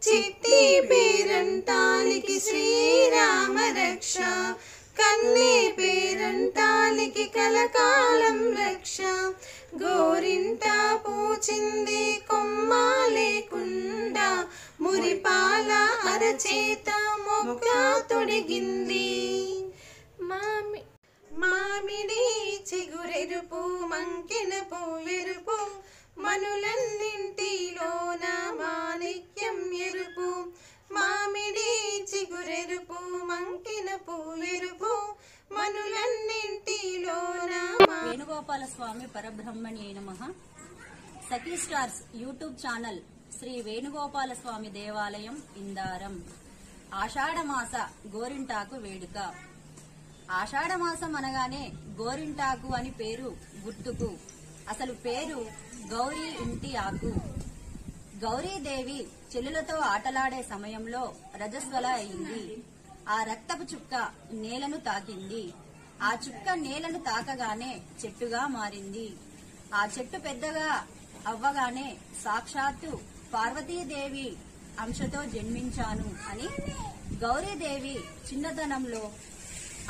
చిట్టి పేరంటానికి శ్రీరామ రక్ష, కన్నే పేరంటానికి కలకాలం రక్ష. గోరింట పూచింది కొమ్మ లేకుండా, మురిపాల అరచేత మొగ్గ తొడిగింది. మామిడి చిగురెరుపు మంకెన పువ్వెరుపు, మనులన్నింటిలోన మాణిక్యం ఎరుపు. మామిడి చిగురెరుపు మంకెన పువ్వెరుపు, మనులన్నింటిలోన. వేణుగోపాల స్వామి పరబ్రహ్మణ్యై నమః. Sakhi stars YouTube channel Sri Venugopala Swami దేవాలయం ఇందారం. ఆషాఢమాస గోరింటాకు వేడుక. ఆషాఢమాసం అనగానే గోరింటాకు అని పేరు గుర్తుకు. అసలు పేరు గౌరీ ఇంటి ఆకు. గౌరీదేవి చెల్లులతో ఆటలాడే సమయంలో రజస్వల అయింది. ఆ రక్తపు చుక్క నేలను తాకింది. ఆ చుక్క నేలను తాకగానే చెట్టుగా మారింది. ఆ చెట్టు పెద్దగా అవ్వగానే సాక్షాత్తు పార్వతీదేవి అంశతో జన్మించాను అని గౌరీదేవి చిన్నతనంలో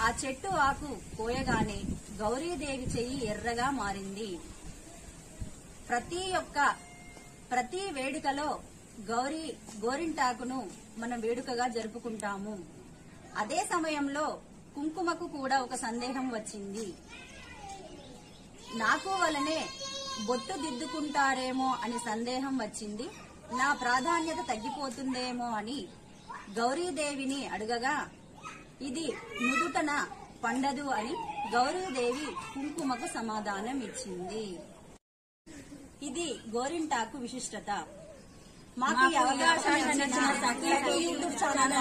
ఆ చెట్టు ఆకు కోయగానే గౌరీదేవి చెయ్యి ఎర్రగా మారింది. ప్రతి వేడుకలో గోరింటాకును మనం వేడుకగా జరుపుకుంటాము. అదే సమయంలో కుంకుమకు కూడా ఒక సందేహం వచ్చింది. నాకు వలనే బొట్టు దిద్దుకుంటారేమో అని సందేహం వచ్చింది. నా ప్రాధాన్యత తగ్గిపోతుందేమో అని గౌరీదేవిని అడగగా ఇది నుదుటన పండదు అని గౌరీదేవి కుంకుమకు సమాధానం ఇచ్చింది. ఇది గోరింటాకు విశిష్టత. మాకు ఈ అవకాశం యూట్యూబ్ ఛానల్